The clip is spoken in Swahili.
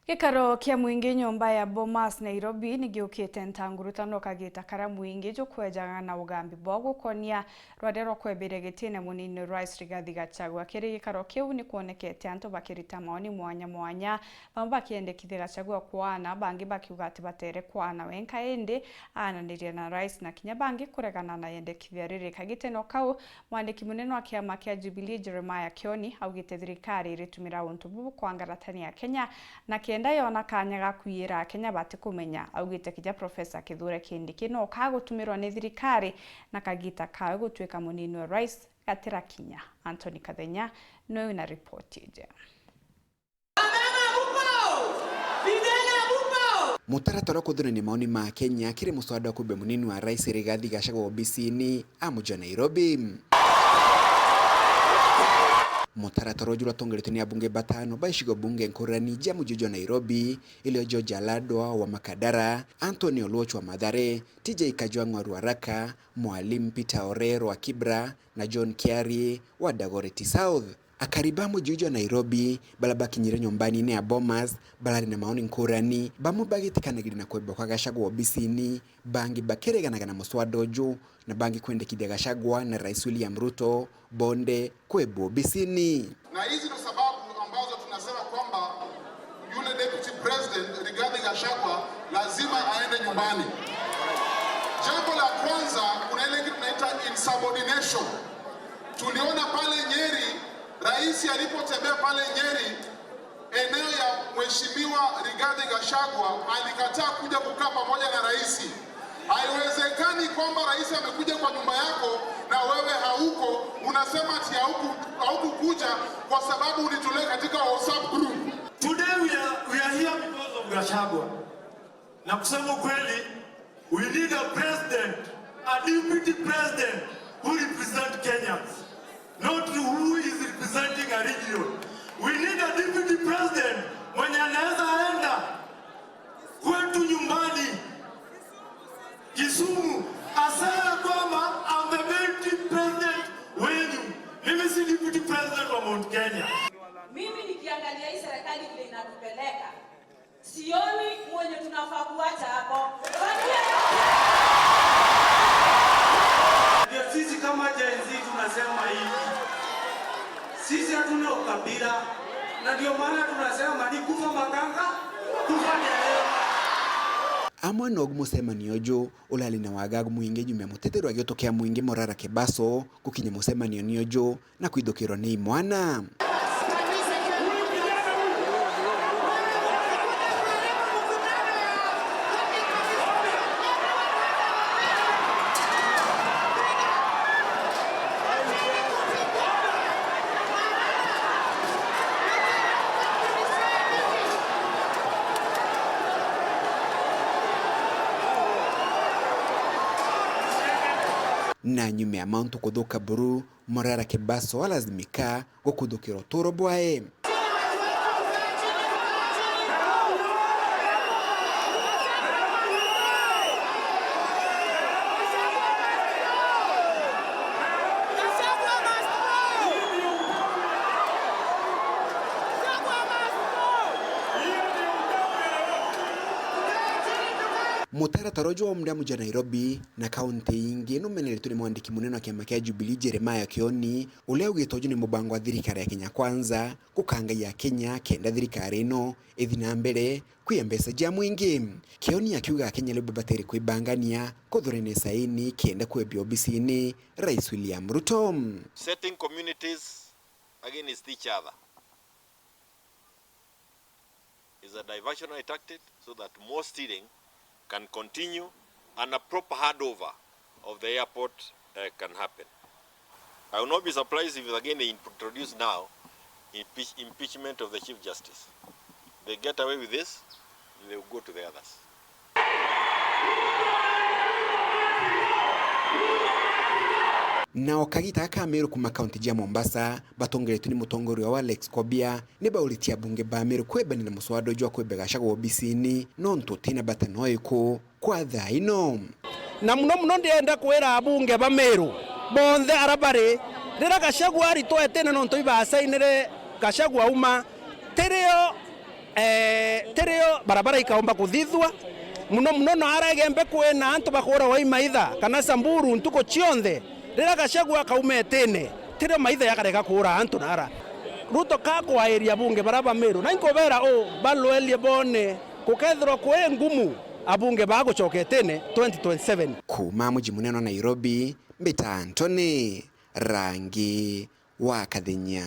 Gikaro kia muingi nyumba ya Bomas Nairobi nigiukite ntangurutano kagita kara muingi jo kwejaga na ugambi bogo konia rwadero kwebere gitine munini Rais Rigathi Gachagua kiri gikaro kiu ni kuonekete anto bakirita maoni mwanya bamba kiendekithia Gachagua kwana bangi bakiuga ati batere kwana wenka ende ananiria na Rais na kinya bangi kuregana na yendekithia riri kagite no kau mwandiki munene wa kiama kia Jubilee Jeremiah Kioni augite thirikari iritumira untu bubu kwa ngaratani ya Kenya na kenda yona kanya gakwira Kenya bati kumenya augite kija Professor Kithure Kindiki no kagutumirwa ni thirikari na kagita kawe gutwika munini wa Rais gatira kinya. Anthony Kathenya no ina report ije. Mutaratara kuthura ni maoni ma Kenya kiri muswada kube munini wa Rais Rigathi Gachagua obisini amuja Nairobi. Mutaratara ujura tongeretwe ni abunge batano baishigo bunge nkorani jamu jujo Nairobi ilio George Aladwa wa Makadara, Anthony Oluoch wa Mathare, TJ Kajwang' wa Ruaraka, Mwalimu Peter Orero wa Kibra na John Kiari wa Dagoretti South. Akaribamu jujo Nairobi balaba kinyire nyombani ne Bomas balari na maoni nkorani bamu bagitikanagiri na kweba kwa Gachagua obisini bangi bakereganaga na muswada uju na bangi kwendekithia Gachagua na Rais William Ruto bonde kwebo obisini. Na hizi ndo sababu ambazo tunasema kwamba yule Deputy President Rigathi Gachagua lazima aende nyumbani. Jambo la kwanza, kuna ile kitu tunaita insubordination. Tuliona pale Nyeri, Rais alipotembea pale Nyeri, eneo ya Mheshimiwa Rigathi Gachagua alikataa kuja kukaa pamoja na rais. Haiwezekani kwamba rais amekuja kwa nyumba yako na wewe hauko, unasema ati haukukuja kwa sababu ulitolea katika WhatsApp group. Today we are here because of Gachagua. Na kusema kweli, we need a president, a deputy president who represent Kenyans, not who is representing a region. We need a deputy president mwenye anaweza enda kwetu nyumbani Kisumu asema kwamba I'm the deputy president wenu. Mimi si deputy president wa Mount Kenya. Mimi nikiangalia hii serikali vile inatupeleka, sioni mwenye tunafaa kuacha hapo. Ndio sisi kama Gen Z tunasema hivi. Sisi hatuna ukabila na ndio maana tunasema ni kufa maganga kufa leo. Amwe nogu musemani ojo ulali na wagagu muinge jume mutetero agitokea muinge Morara Kebaso kukinya musemani oniojo na kuidokero ni mwana. Na nyume ya Mount kuthuka buru Morara Kebaso alazimika gukuthukira turo bwae. Mutaratara wa mda muja Nairobi na kaunti ingi numeneretu ni mwandiki munene wa kiama kia Jubilee Jeremiah Kioni ule ugitoju ni mubango wa thirikari ya Kenya Kwanza kukanga ya Kenya kenda thirikari no ithina mbere kwiyambesa ja mwingi. Kioni akiuga Kenya lebo bateri kwibangania kuthurene saini kenda kwebia obisini Rais William Ruto. Setting communities against each other is a diversionary tactic so that more stealing can continue and a proper handover of the airport can happen. I will not be surprised if again they introduce now impeachment of the Chief Justice. They get away with this, they will go to the others. Na okagita Kameru kuma county ja Mombasa batongeretu ni mutongori wa Alex Kobia ne bauritia bunge ba Meru kwebani na muswado jwa kwebe Gachagua obisini nonto tina batanoiko kwa thaino. Na muno ndienda kwera abunge ba Meru bonthe arabare rira Gachagua ritoete na nonto ibasainire Gachagua uma terio tereo barabara ikaomba kuthithwa muno no aragembe kwena antu bakora wa maitha kana Samburu ntuko chionthe rira Gachagua kaumetene tereo maitha yakareka kura antu nara Ruto kako area bunge baraba Meru na inkobera balwelie bone kukethro kwe ngumu abunge bago choketene 2027 kuma muji muneno Nairobi mbita Anthony Rangi wa Kathinya.